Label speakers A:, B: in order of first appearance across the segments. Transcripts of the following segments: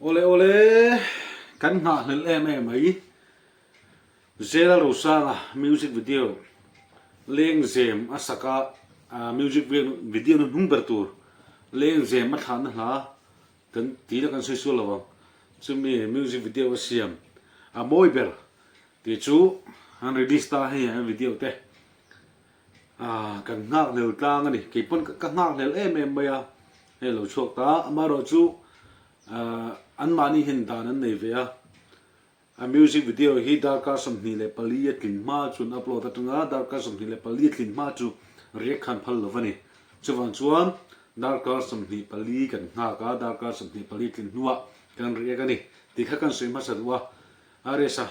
A: Ole ole kan nga hlel em ấy zela rosa music video leng zem asaka music video no number tur leng zem ma than hla kan ti la kan soi su lawang chumi music video siam a moi ber ti chu han release ta he video te kan nga lel tlang ani ke pon ka nga lel em maya hello chok ta amaro chu an mani hin dan an nei ve a music video hi dar ka som ni le pali tlin ma chun upload atunga dar ka som ni le pali tlin ma chu re khan phal lovani chuwan chuan dar ka som ni pali kan nga ka dar ka som ni pali tlin nuwa kan re ka ni ti kha kan sui ma sadwa are sa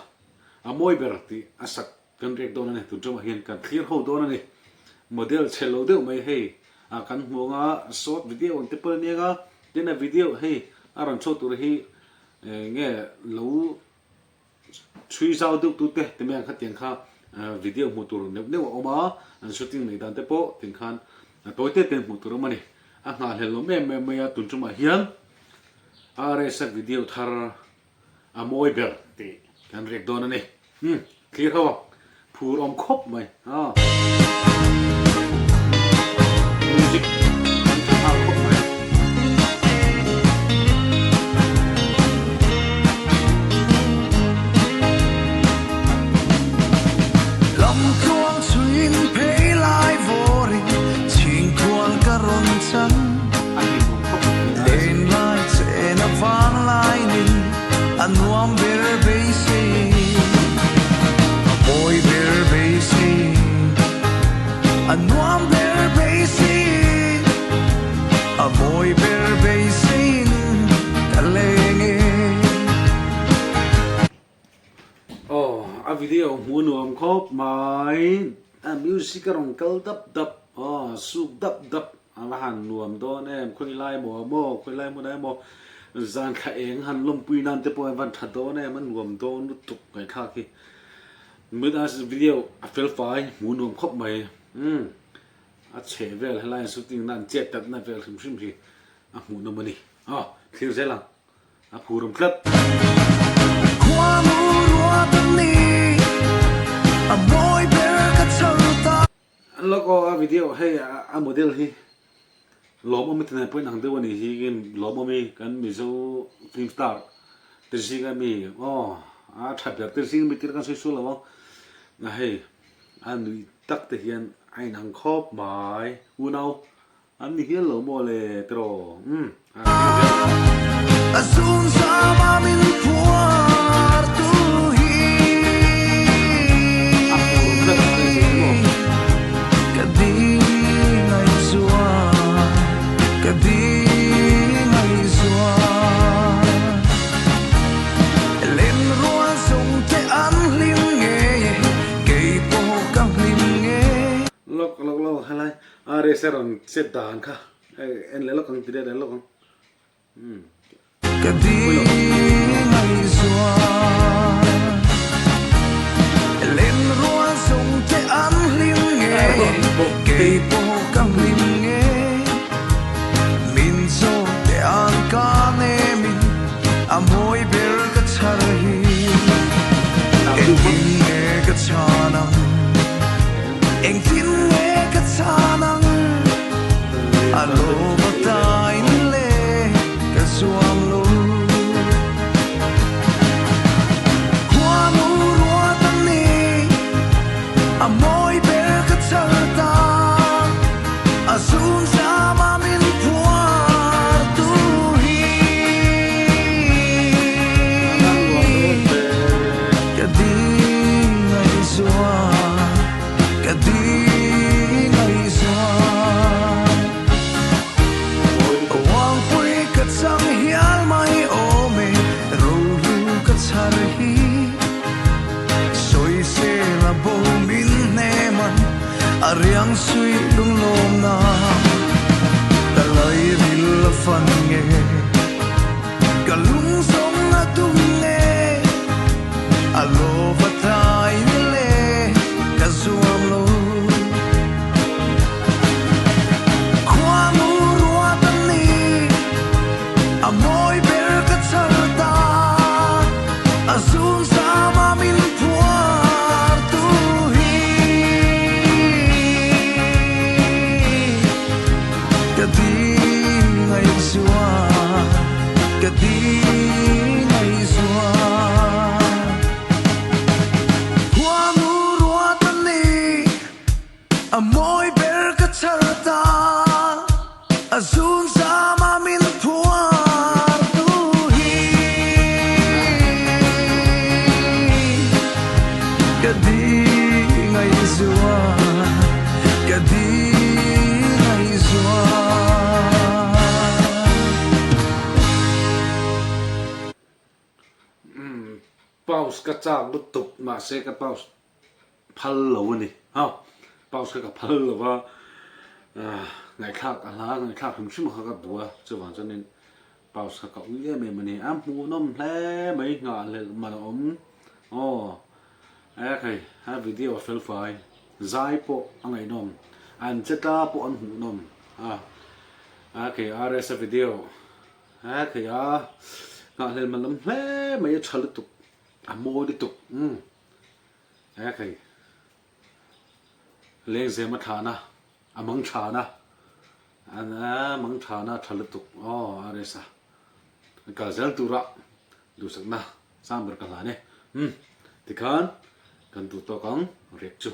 A: a moi ber ti asak kan rek don ani tu chuma hian kan clear ho don ani model chelo de mai hei a kan hunga short video on te pal nega tena video hei aran chho tur hi nge lo chui zau duk tu te me kha tiang kha video mu tur ne oma an shooting nei dan te po tin khan toy te ten mu tur mani a nga helo me ya tun chuma hian are sa video thar a moi ber ti kan rek don ani clear ho phur om khop mai music khop mai
B: Nuam ber beisi boy ber beisi nuam ber beisi boy ber beisi kalenge
A: a video mu nuam khop mai a music rong kal dap suk dap ala han nuam don em khoi lai mo khoi lai mo dai mo zan kha eng han lom pui nan te po van tha do ne man nuam don tuk kai kha ki mid as video a fel fai mu nuam khop mai a che vel halai shooting nan jet tat na vel sim sim si a mu no mani clear zela a purum klat
B: kwa mu ruwa tani a boy ber ka chalta
A: loko a video hey a model hi lom om tene point hang de wani hi gen lom om kan mi zo film star tirsi ga mi a thapya tirsi mi tir kan soi su lawa na hey an ni tak te hian ai nang khop mai u nau an ni hian lo mo le tro
B: azun sama min puar tu hi kadi ngai zua kadi ngai zua len ruan sung te an lim nge kei po kam lim nge
A: lok halai are seron set dan kha en le lok ang tire le lok
B: kadi ngai zua len ruan sung te an lim nge kei po kam lim nge min so te an ka ne min amoy ber ka charhi eng tin nge ka chanam eng tin nge ka chanam alo batai le ka suam lo kwa mu ruwa tani amoy ber ka charta azun sama min puar tu hi kadi ngai zua kadi ngai zua wang pui ka chang hial mai ome ro lu ka charhi soi se la bo min ne man ariang sui lung lom na talai ril fan nge kalung song na tung nge alo batai le ka zuam lo kwa mu ruwa tani amoy ber ka chal ka di ngai zua hua nu rua ta ni a moi ber ka charta a zun sa ma min thuar tu hi ka di ngai zua ka di ngai zua
A: paus ka chak lu tup ma se ka paus phal lo ni ha paus ka phal lo wa ngai khak ala ngai khak hum shim ka bua chu wang chen nin paus ka u ye me mani am hu nom hle mai nga le ma om okay ha video fel fai zai po angai nom an cheta po an hu nom okay rs video okay nga le ma nom hle mai chal tu amo di tu okay leng ze ma thana amang thana ana mang thana thal tu aresa ka zel tu ra du sak na sam ber ka la ne tikhan kan tu to kang rek chu